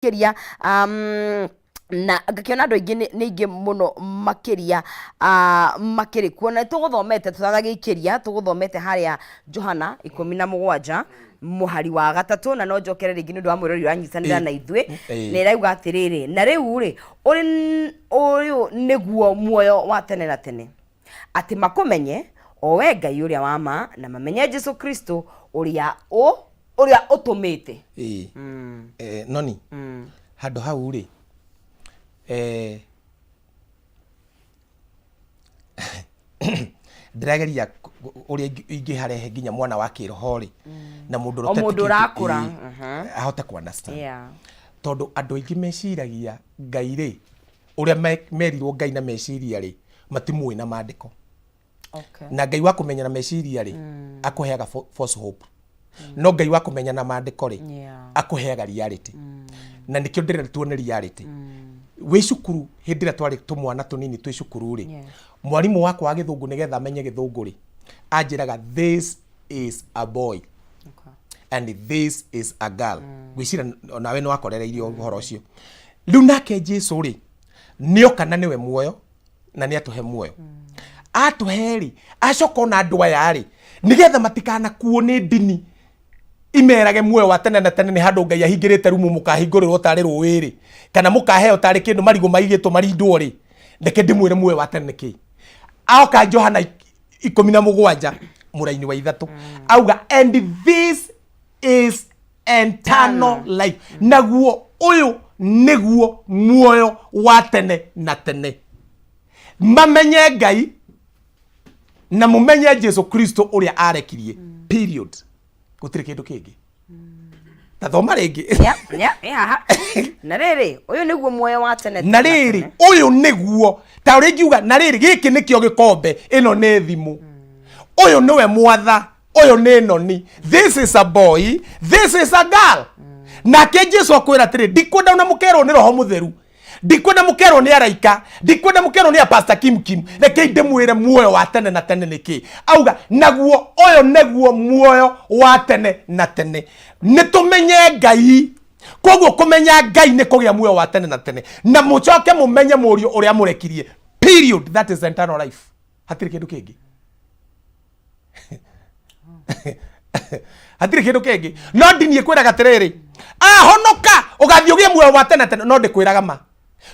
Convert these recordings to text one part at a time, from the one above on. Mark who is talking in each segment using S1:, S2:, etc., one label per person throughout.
S1: kiria na ngakiona andu aingi ni ingi muno makiria makiri kuona tuguthomete tutagagikiria tuguthomete haria Johana 17 muhari wa gatatu na no njokere ringi ndu wa mwirori wanyitanira na ithwe ni rauga atiriri na riu ri uyu niguo muoyo wa tene na tene ati makumenye o we Ngai uria wa ma na mamenye Jesu Kristo uria utumite
S2: noni handu hau ri ndirageria uria ingiharehe nginya mwana wa kiroho ri na mundu
S1: rakura
S2: ahote ku understand tondu andu aingi meciragia Ngai ri uria merirwo Ngai na meciria ri matimui na maandiko na Ngai wa kumenya na meciria ri akuheaga false hope no Ngai wa kumenya na maandiko ri akuheaga reality na nikio ndirira tuone reality we cukuru hindira twari tumwana tunini twi cukuru ri mwarimu wakwa wa githungu nigetha amenye githungu ri anjiraga this is a boy and this is a girl gwicira nawe no akorereirio uhoro ucio riu nake Jesu ri nioka na niwe muoyo na ni atuhe muoyo atuheri acoka na andu aya ri nigetha matikana kuo ni ndini imerage muoyo wa tene na tene ni handu Ngai ahingirite rumu mukahingurirwo tari ruwiri kana mukaheo tari kindu marigo maigitwo marindwo ri ndeke ndimwire muoyo wa tene ki aoka Johana 17 muraini wa 3 auga and this is eternal life naguo uyu niguo muoyo wa tene na tene mamenye Ngai na mumenye Jesu Kristo uria arekirie period gutire kindu kingi tathoma ringi
S1: na riri uyu niguo muoyo wa tene
S2: na riri uyu niguo ta uri ngiuga na riri giki nikio gikombe ino ni thimu uyu niwe mwatha uyu ni noni this is a boy this is a girl nake Jesu akwira tiri ndikwenda na mukero ni roho mutheru ndikwenda mukero ni araika ndikwenda mukero ni pastor Kim reke ndimwire muoyo wa tene na tene niki auga naguo uyu neguo muoyo wa tene na tene nitumenye Ngai koguo kumenya Ngai ni kugia muoyo wa tene na tene na mucoke mumenye murio uria murekirie period that is eternal life hatiri kindu kingi hatiri kindu kingi no ndini ikwiraga tiriri honoka ugathii ugie muoyo wa tene tene no ndikwiraga ma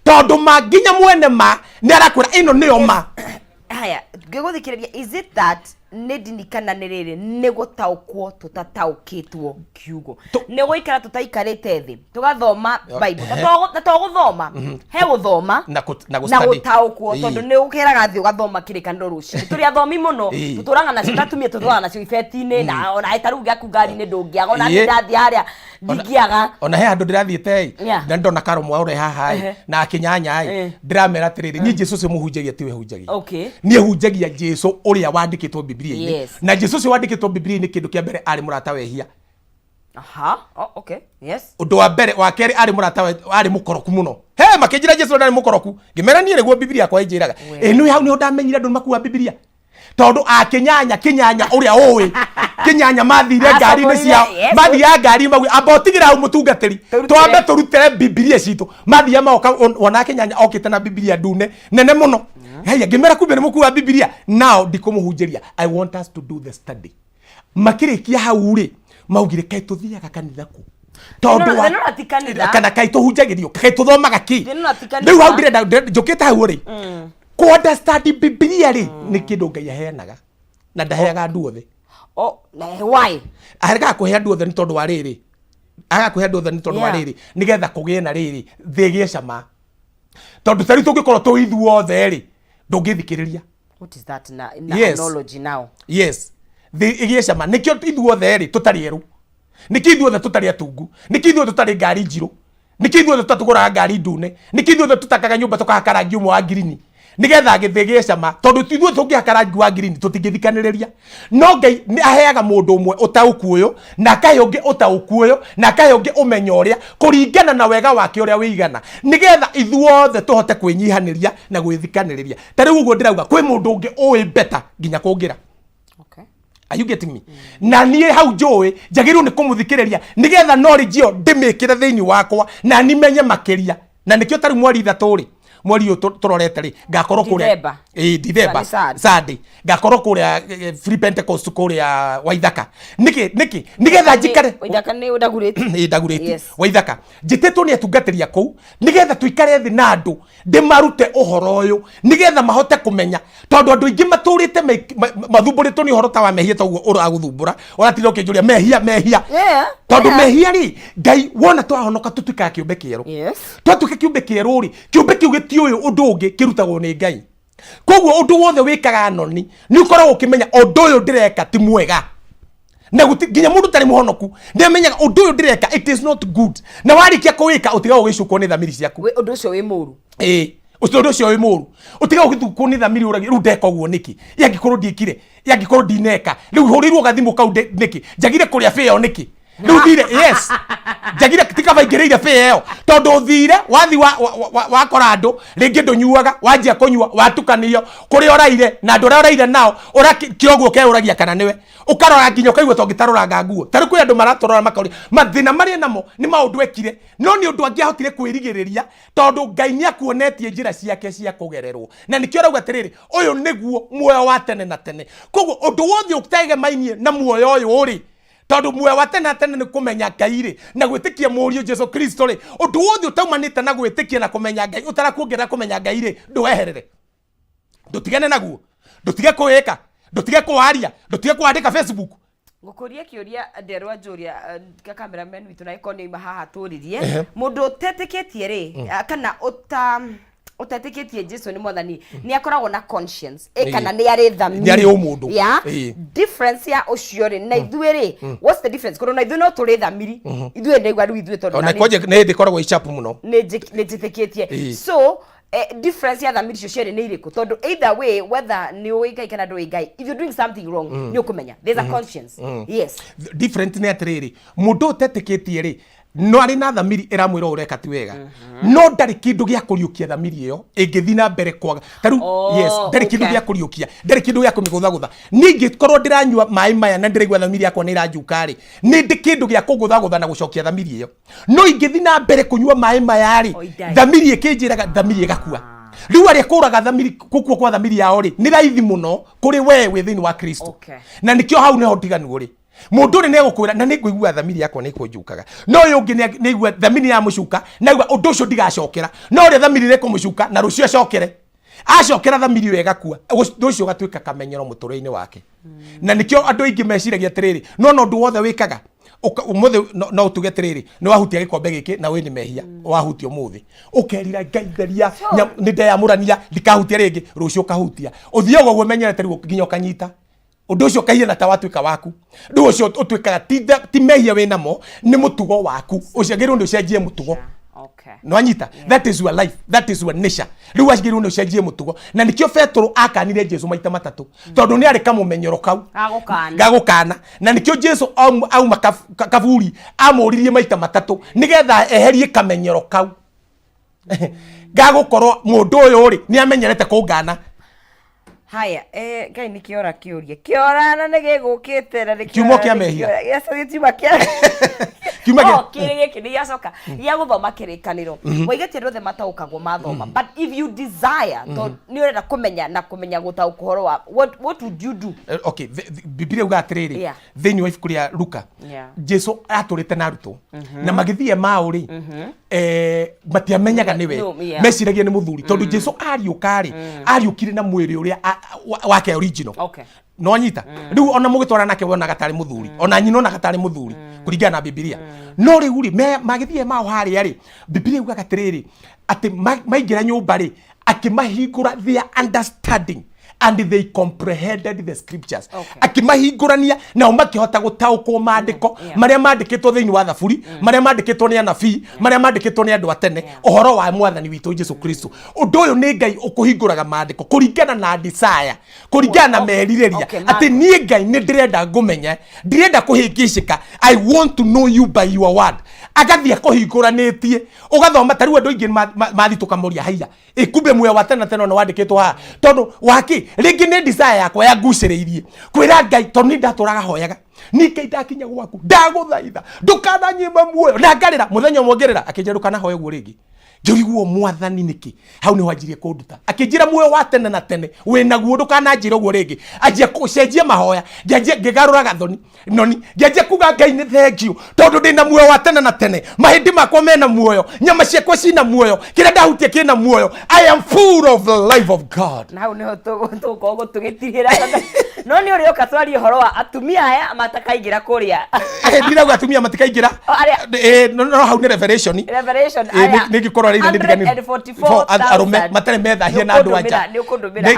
S2: tondu manginya mwene ma ni arakwira ino niyo ma
S1: haya ngiguthikiriria is it that ni ndini kana ni riri ni gutaukwo tutataukitwo kiugo ni guikara tutaikarite thi tugathoma Bible na tuguthoma he guthoma
S2: na
S1: gutaukwo tondu ni ukiraga thi ugathoma kirikaniro ruci turi athomi muno tuturaga na citatumie tuturaga na cifetini na ona etaru gaku ngari ni ndungiaga ona ni ndathi haria ndingiaga
S2: ona he andu ndirathiete na ndona karomo ore haha na akinyanya ndiramera tiriri ni Jesu se muhunjagia tiwe hunjagia ni hunjagia Jesu uria wandikitwo Biblia na Jesu se wandikitwo Biblia ni kindu kia mbere ari murata wehia undu wa mbere wa keri ari murata ari mukoroku muno he makinjira Jesu ndari mukoroku ngimera ni riguo Biblia kwa injiraga ni hau ni ndamenyire andu makuwa Biblia tondu akinyanya kinyanya uria uwi kinyanya mathire ngari ni cia mathia ngari magu abotigira hau mutungatiri twambe turutire Biblia citu mathia maoka wona kinyanya okite na Biblia ndune nene muno heya ngimera kumbe ni mukuwa Biblia now ndikumuhunjiria I want us to do the study makirikia hau ri maugire kai tuthiaga kanitha ku tondu wa kana kai tuhunjagirio kai tuthomaga ki riu hau ndirenda njukite hau ri ku understand Biblia ri ni kindu Ngai aheanaga na ndaheaga andu othe
S1: why
S2: arega kuhe andu othe ni tondu wa riri agakuhe andu othe ni tondu wa riri nigetha kugie na riri thigie cama tondu tari tungikorwo tuithu othe ri ndungithikiriria
S1: what is that knowledge now
S2: yes thigie cama nikio ithu othe ri tutari eru nikio ithu othe tutari atungu nikio ithu othe tutari ngari njiru nikio ithu othe tutatugura ngari ndune nikio ithu othe tutakaga nyumba tukahaka rangi umwe wa green nigetha githigie cama tondu ithuĩ tũngĩhaka rangi wa green tũtingĩthikanĩrĩria no Ngai nĩ aheaga mũndũ ũmwe ũtaũku ũyũ na akahe ũngĩ ũtaũku ũyũ na akahe ũngĩ ũmenyo ũrĩa kũringana na wega wake ũrĩa wĩigana nigetha ithuothe tũhote kwĩnyihanĩria na gwĩthikanĩrĩria ta rĩu ũguo ndĩrauga kwĩ mũndũ ũngĩ ũĩ better nginya kũngĩra Are you getting me? Na niä hau njåä njagä rwo nä kå må thikä rä ria nä getha knowledge ä yo ndä mä kä re thä inä wakwa na nä menye makä ria na nä kä o tarä mweri ithatå rä mweri å tå rorete rä ngakorwo kå rä Dithemba Sunday ngakorwo kå rä a Free Pentecost kå rä a Waithaka nä getha njikare
S1: Waithaka nä ndagurä
S2: Waithaka njä two nä atungatä ria kå u nä getha tå ikare thä na andå ndä marute å horo å yå nä getha mahote kå menya tondå andå aingä matå rä te mathumbå rä two nä å horo ta wa mehia toguo å ragå thumbå ra å ratinda å kä njå ria mehia tondå mehia rä Ngai wona twahonoka tå tuikaga kä å mbe kä erå twatuä kä å mbe kä erå rä kä å mbe kä u gä tiå yå å ndå å ngä kä rutagwo nä Ngai koguo å ndå wothe wä kaga noni nä å koragwo å kä menya å ndå å yå ndä reka ti mwega na nginya må ndå tarä må honoku nä amenyaga å ndå å yå ndä reka it is not good na warä kia kå wä ka å tigagwo gä cukwo nä thamiri ciaku
S1: å ndå å cio wä må ru
S2: å ndå å cio wä må ru å tigagwo gä thukwo nä thamiri å rä u ndeka å guo nä kä yangä korwo ndiäkire yangä korwo ndineka rä u hå rä irwo gathimå kau nä kä njagire kå rä a bä ä yo nä kä rä u thire njagire tikabaingä rä ire bä ä yo tondå thire wathi wakora andå rä ngä ndå nyuaga wanjia kå nyua watukanio kå rä a å raire na andå arä a å raire nao kä oguo keå ragia kana nä we å karora nginya å kaigua to ngä taråranga nguo tarä kwä andå maratorora makoria mathä na marä namo nä maå ndå ekire no nä å ndå angä ahotire kwä rigä rä ria tondå Ngai nä akuonetie njä ra ciake cia kå gererwo na nä kä o rauga atä rä rä å yå nä guo muoyo wa tene na tene koguo å ndå wothe å tegemainie na muoyo å yå rä tondå muoyo wa tene na tene nä kå menya Ngai rä na gwä tä kia Mũriũ Jesu Kristo rä å ndå wothe å taumanä te na gwä tä kia na kå menya Ngai å tarakuongerera kå menya Ngai rä ndå weherere ndå tigane naguo ndå tige kwä ka ndå tige kwaria ndå tige kwandä ka Facebook
S1: ngukuria kiuria nderwa njuria cameraman witu na ikonio ima haha turirie mundu utetikitie ri kana utetikitie Jesu ni mwathani ni akoragwo na conscience kana ni ari thamiri
S2: ni ari umundu
S1: difference ya ucio ri na ithuĩ ri what's the difference kono na ithuĩ no turi thamiri ithuĩ ndegwa riu ithuĩ tondu
S2: na koje ne ndikoragwo ichapu muno
S1: ni njitikitie so difference ya thamiri cio ciere ni iriku tondu either way whether ni uigai kana ndui ngai if you're doing something wrong ni ukumenya there's a conscience yes
S2: different ni atiriri mundu utetikitie ri no ari na thamiri iramwira ureka ti wega no ndari kindu gya kuriukia thamiri iyo ingithi na mbere kwaga taru yes ndari kindu gya kuriukia ndari kindu gya kumigutha ningi korwo ndiranyua mai maya na ndirigwa thamiri yakwa ni iranjuka ri ni ndi kindu gya kugutha na gucokia thamiri iyo no ingithi na mbere kunyua mai maya ri thamiri ikinjiraga thamiri igakua riu ari kuraga thamiri gukua kwa thamiri yao ri ni raithi muno kuri wewe thiini wa Kristo na nikio hau neho tiganu ri mundu ni negukwira na niguigua thamiri yakwa ni kunjukaga no uyu ungi ni igua thamiri ya mucuka na igua undu ucio ndigacokera no ri thamiri ni kumucuka na rucio acokere acokera thamiri yo igakua undu ucio gatuika kamenyero muturo-ini wake na nikio andu aingi meciragia atiriri no undu wothe wikaga umuthe no utuge atiriri ni wahutia gikombe giki na we ni mehia wahutia umuthe ukerira Ngai ni ndeyamurania ndikahutia ringi rucio kahutia uthio gwo menyerete riu nginya ukanyita undu ucio kaiyana ta watuika waku ndu ucio utuikaga ti mehia we namo ni mutugo waku ucio ngiru ndu cenjie mutugo no anyita that is your life that is your nature riu acigiru ndu cenjie mutugo na nikio Petro akanire Jesu maita matatu tondu ni ari kamumenyero kau gagukana na nikio Jesu auma kaburi amuririe maita matatu nigetha eherie kamenyero kau gagukorwo mundu uyu ri ni amenyerete kungana
S1: haya Ngai ni kiora kiuria kiorana ni gigukite na
S2: kiumo kia mehia
S1: yes gitiuma kia kiumo kia kiri yacoka ya guthoma kirikaniro waigetie rothe mataukagwo mathoma but if you desire to ni urenda kumenya na kumenya gutauka horo wa what would you do
S2: okay Biblia uga atiriri thiini wa ibuku ria Luka Jesu aturite na aruto na magithie mauri matiamenyaga niwe meciragia ni muthuri tondu Jesu ariukari ariukire na mwiri uria wake original no nyita riu ona mugitwara nake wona gatari muthuri ona nyina ona gatari muthuri kuringana na Biblia no riu ri magithie mao hari ari Biblia uga atiriri ati maingira nyumba ri akimahingura their understanding and they comprehended the scriptures akimahingurania na makihota gutaukwo maandiko maria maandikitwo thiini wa thaburi maria maandikitwo ni anabii maria maandikitwo ni andu atene uhoro wa mwathani witu Jesu Kristo undu uyu ni Ngai ukuhinguraga maandiko kuringana na desire kuringana na meririria ati ni Ngai ni ndirenda ngumenya ndirenda kuhingicika I want to know you by your word agathia kuhinguranitie ugathoma tariu andu ingi mathituka moria haiya ikumbe muoyo wa tene tene no wandikitwo ha tondu waki ringi ni desire yakwa ya nguciriirie kwira Ngai tondu ni ndaturaga hoyaga ni Ngai ndakinya gwaku ndaguthaitha ndukananyima muoyo na ngarira muthenya mwongerera akinjira ndukanahoya guo ringi njuriguo mwathani niki hau ni wanjirie kunduta akinjira muoyo wa tene na tene wina guo ndukananjira guo ringi anjia kucenjia mahoya ngigarura gathoni noni ngianjia kuga Ngai ni thank you tondu ndina muoyo wa tene na tene mahindi makwa mena muoyo nyama ciakwa cina muoyo kira ndahutia kina muoyo I am full of the life of God.
S1: Na hau niho tukogo tugitirira no ni uri ukatwari horo wa atumia aya matakaingira kuria
S2: ndira atumia matikaingira no hau ni revelation ni gikorwa ri ndigani 144 arume matare methahia na andu anja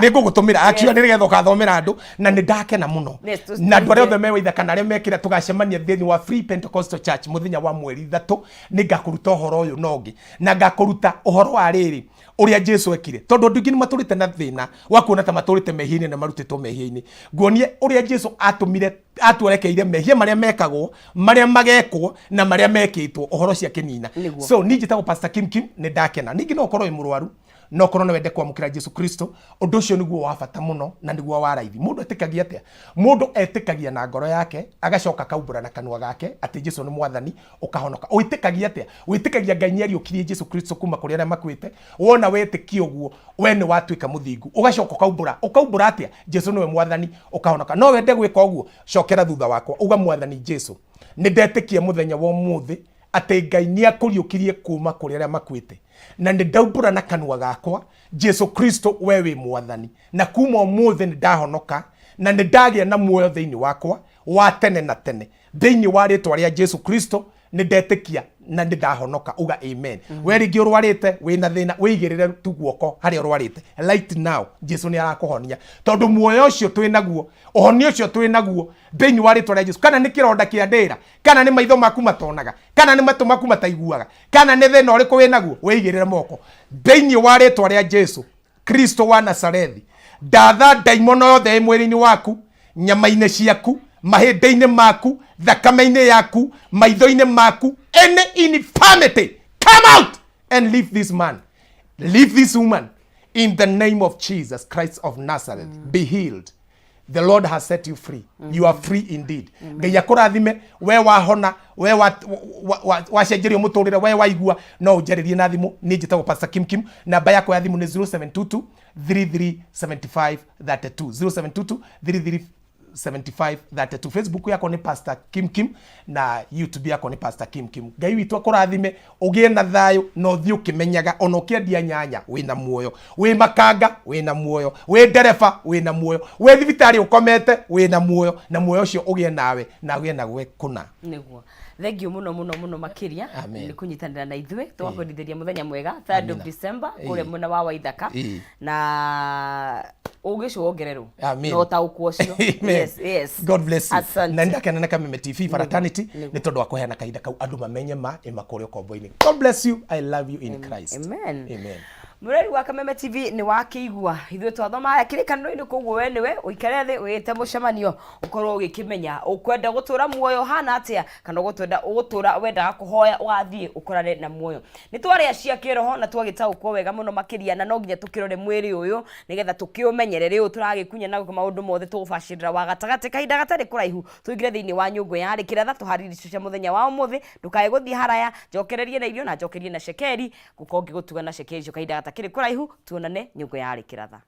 S2: ni ngugutumira actually ni getho kathomera andu na ni ndakena muno na andu aria othe mewaitha kana aria mekira tugacemania thiini wa Free Pentecostal Church muthenya wa mweri 3 ni ngakuruta uhoro uyu nongi na ngakuruta uhoro wa riri uria Jesu ekire tondu ndu ngini maturite na thina wa kuona ta maturite mehia-ini na marutitwo mehia-ini nguonie uria Jesu atumire atwerekeire mehia maria mekagwo maria magekwo na maria mekitwo uhoro cia kinina so ni njitagwo Pastor Kim ni ndakena ningi no korwo imurwaru no korwo no wende kwamukira Jesu Kristo undu ucio niguo wa bata muno na niguo wa raithi mundu etikagia atia mundu etikagia na ngoro yake agacoka kaumbura na kanwa gake ati Jesu ni mwathani ukahonoka uitikagia atia uitikagia Ngai ni ariukirie Jesu Kristo kuma kuri aria makwite wona wetikio guo we ni watuika muthingu ugacoka ukaumbura atia Jesu niwe mwathani ukahonoka no wende gwika uguo cokera thutha wakwa uga mwathani Jesu ni ndetikia muthenya wa umuthi ati Ngai ni akuriukirie kuma kuri aria makwite na ni ndaumbura na kanwa gakwa Jesu Kristo wewe mwathani na kuma umuthi ni ndahonoka na ni ndagia na muoyo thiini wakwa wa tene na tene thiini wa ritwa ria Jesu Kristo ni ndetikia na ni ndahonoka uga amen we ringi urwarite wina thina wigirire tu guoko hari urwarite right now Jesu ni arakuhonia tondu muoyo ucio twinaguo uhoni ucio twinaguo thiini wa ritwa ria Jesu kana ni kironda kia ndira kana ni maitho maku matonaga kana ni matu maku mataiguaga kana ni thina uriku winaguo wigirire moko thiini wa ritwa ria Jesu Kristo wa Nazarethi ndatha daimono yothe mwiri-ini waku nyama-ini ciaku mahindi-ini maku thakame-ini yaku maitho-ini maku any infirmity come out and leave this man leave this woman in the name of Jesus Christ of Nazareth be healed. The Lord has set you free. You are free indeed. Ngai akurathime we wahona we wacenjerio muturire we waigua no njeririe na thimu ni njitagwo Pastor Kim namba yakwa ya thimu ni 0722 3375 32 0722 3375 Facebook yako ni Pastor Kim na YouTube yako ni Pastor Kim. Ngai witu akurathime ugie na thayo no thi ukimenyaga ono kiendia nyanya wina muoyo wi makanga wina muoyo wi ndereba wina muoyo wi thibitari ukomete wina muoyo na muoyo ucio ugie nawe na ugie na gwe kuna niguo.
S1: Thank you muno makiria ni kunyitanira na ithwe twakwendithĩria muthenya mwega 3rd of December kule mwena wa Waithaka na ugicuongererwo no ta ukwocio yes
S2: God bless you na ndakena na Kameme TV fraternity ni tondu wa kuheana kahinda kau andu mamenye ma imakore kombo-ini. God bless you, I love you in Christ. Amen.
S1: Mureri wa Kameme TV ni wakiigua ithwe twathoma kirikaniro-ini koguo we niwe uikare thi wite mucemanio ukorwo ugikimenya ukwenda gutura muoyo hana atia kana gutura wenda kuhoya ugathie ukorane na muoyo ni twaria cia kiroho na twagitaukwo wega muno makiria na no nginya tukirore mwiri uyu nigetha tukiumenyere riu turagikunya na maundu mothe tugubacirira wa gatagati kahinda gatari kuraihu tuigire thiini wa nyungu ya Rikiratha tuhariricio cia muthenya wa umuthi ndukae guthie haraya njokererie na irio na njokerie na shekeri gukongi gutuga na shekeri cio kahinda kiri kuraihu tuonane nyungu ya Rikiratha.